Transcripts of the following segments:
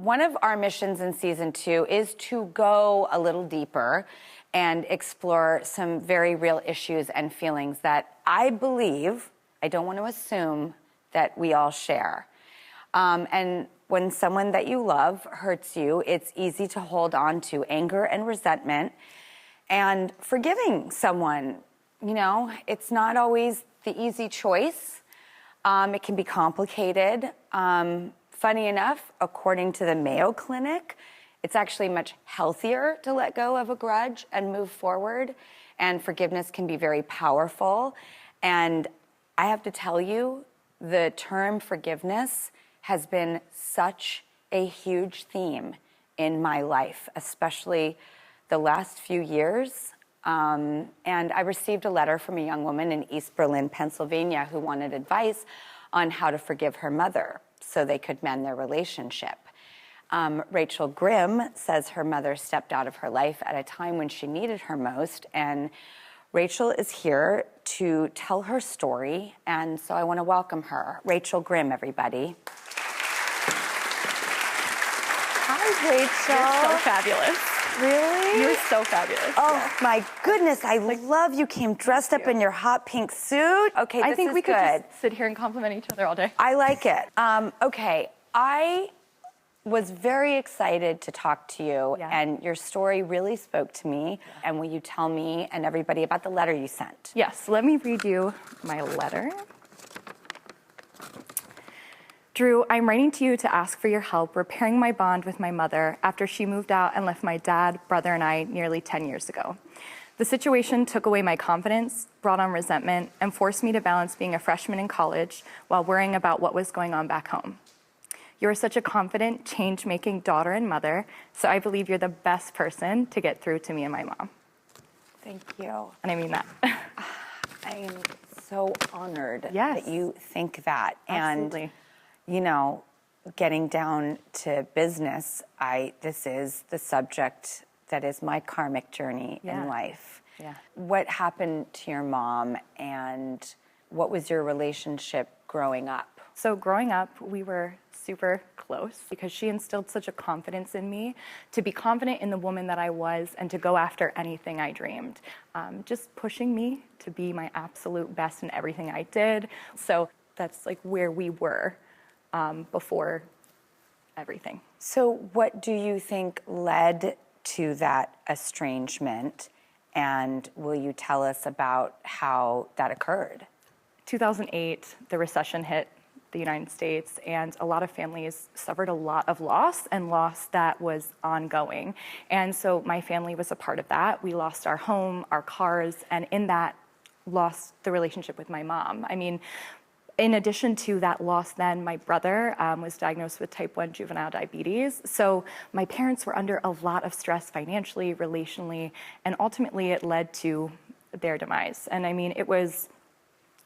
One of our missions in season 2 is to go a little deeper and explore some very real issues and feelings that I believe, I don't want to assume, that we all share. And when someone that you love hurts you, it's easy to hold on to anger and resentment. And forgiving someone, you know, it's not always the easy choice. It can be complicated. Funny enough, according to the Mayo Clinic, it's actually much healthier to let go of a grudge and move forward. And forgiveness can be very powerful. And I have to tell you, the term forgiveness has been such a huge theme in my life, especially the last few years. And I received a letter from a young woman in East Berlin, Pennsylvania, who wanted advice on how to forgive her mother so they could mend their relationship. Rachel Grimm says her mother stepped out of her life at a time when she needed her most, and Rachel is here to tell her story, and so I want to welcome her. Rachel Grimm, everybody. Hi, Rachel. You're so fabulous. Really? You're so fabulous. Oh, yeah. my goodness. I love you came dressed up in your hot pink suit. Okay, I think we could good. just sit here and compliment each other all day. I like it. Okay, I was very excited to talk to you, and your story really spoke to me. And will you tell me and everybody about the letter you sent? Yes, let me read you my letter. Drew, I'm writing to you to ask for your help repairing my bond with my mother after she moved out and left my dad, brother, and I nearly 10 years ago. The situation took away my confidence, brought on resentment, and forced me to balance being a freshman in college while worrying about what was going on back home. You are such a confident, change-making daughter and mother, so I believe you're the best person to get through to me and my mom. Thank you. And I mean that. I am so honored Yes. that you think that. Absolutely. And, you know, getting down to business, this is the subject that is my karmic journey in life. Yeah. What happened to your mom, and what was your relationship growing up? So growing up, we were super close because she instilled such a confidence in me to be confident in the woman that I was and to go after anything I dreamed. Just pushing me to be my absolute best in everything I did. So that's like where we were before everything. So what do you think led to that estrangement? And will you tell us about how that occurred? 2008, the recession hit the United States, and a lot of families suffered a lot of loss, and loss that was ongoing. And so my family was a part of that. We lost our home, our cars, and in that, lost the relationship with my mom. I mean, in addition to that loss then, my brother was diagnosed with type 1 juvenile diabetes. So my parents were under a lot of stress financially, relationally, and ultimately it led to their demise. And I mean, it was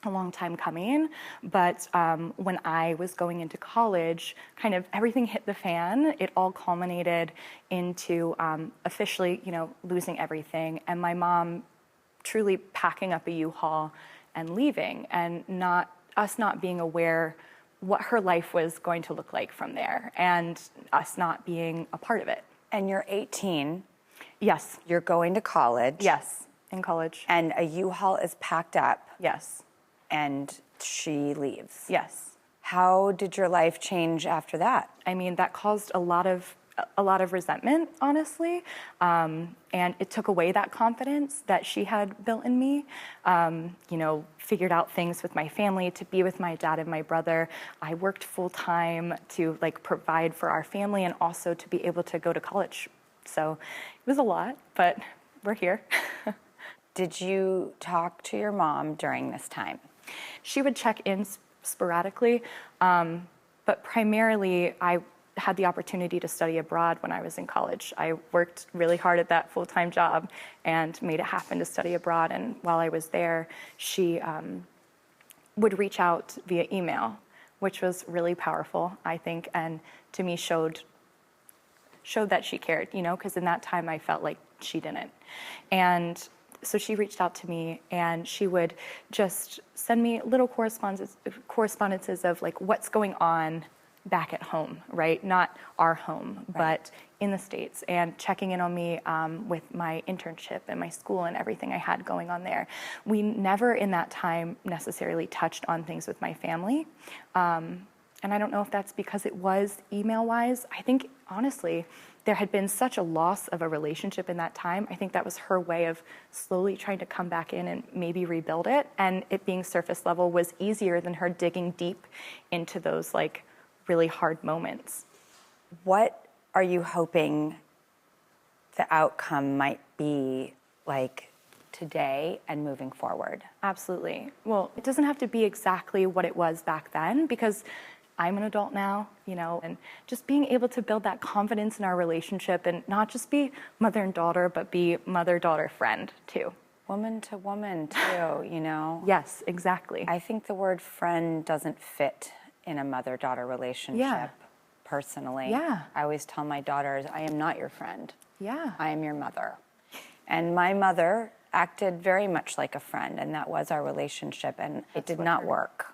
a long time coming, but when I was going into college, kind of everything hit the fan. It all culminated into officially, you know, losing everything, and my mom truly packing up a U-Haul and leaving, and not being aware what her life was going to look like from there, and us not being a part of it. And you're 18. Yes. You're going to college. Yes, in college. And a U-Haul is packed up. Yes. And she leaves. Yes. How did your life change after that? I mean, that caused a lot of resentment, honestly, and it took away that confidence that she had built in me. You know, figured out things with my family, to be with my dad and my brother. I worked full time to like provide for our family and also to be able to go to college. So it was a lot, but we're here. Did you talk to your mom during this time? She would check in sporadically, but primarily I had the opportunity to study abroad when I was in college. I worked really hard at that full-time job and made it happen to study abroad. And while I was there, she would reach out via email, which was really powerful, I think, and to me showed that she cared, you know, because in that time I felt like she didn't. And so she reached out to me, and she would just send me little correspondences of like what's going on back at home, right? Not our home, but in the States, and checking in on me with my internship and my school and everything I had going on there. We never in that time necessarily touched on things with my family. And I don't know if that's because it was email-wise. I think, honestly, there had been such a loss of a relationship in that time. I think that was her way of slowly trying to come back in and maybe rebuild it. And it being surface level was easier than her digging deep into those like really hard moments. What are you hoping the outcome might be like today and moving forward? Absolutely. Well, it doesn't have to be exactly what it was back then, because I'm an adult now, you know, and just being able to build that confidence in our relationship and not just be mother and daughter, but be mother-daughter friend too. Woman to woman too, you know? Yes, exactly. I think the word friend doesn't fit in a mother-daughter relationship, personally. Yeah. I always tell my daughters, I am not your friend. Yeah. I am your mother. And my mother acted very much like a friend, and that was our relationship, and it did not work.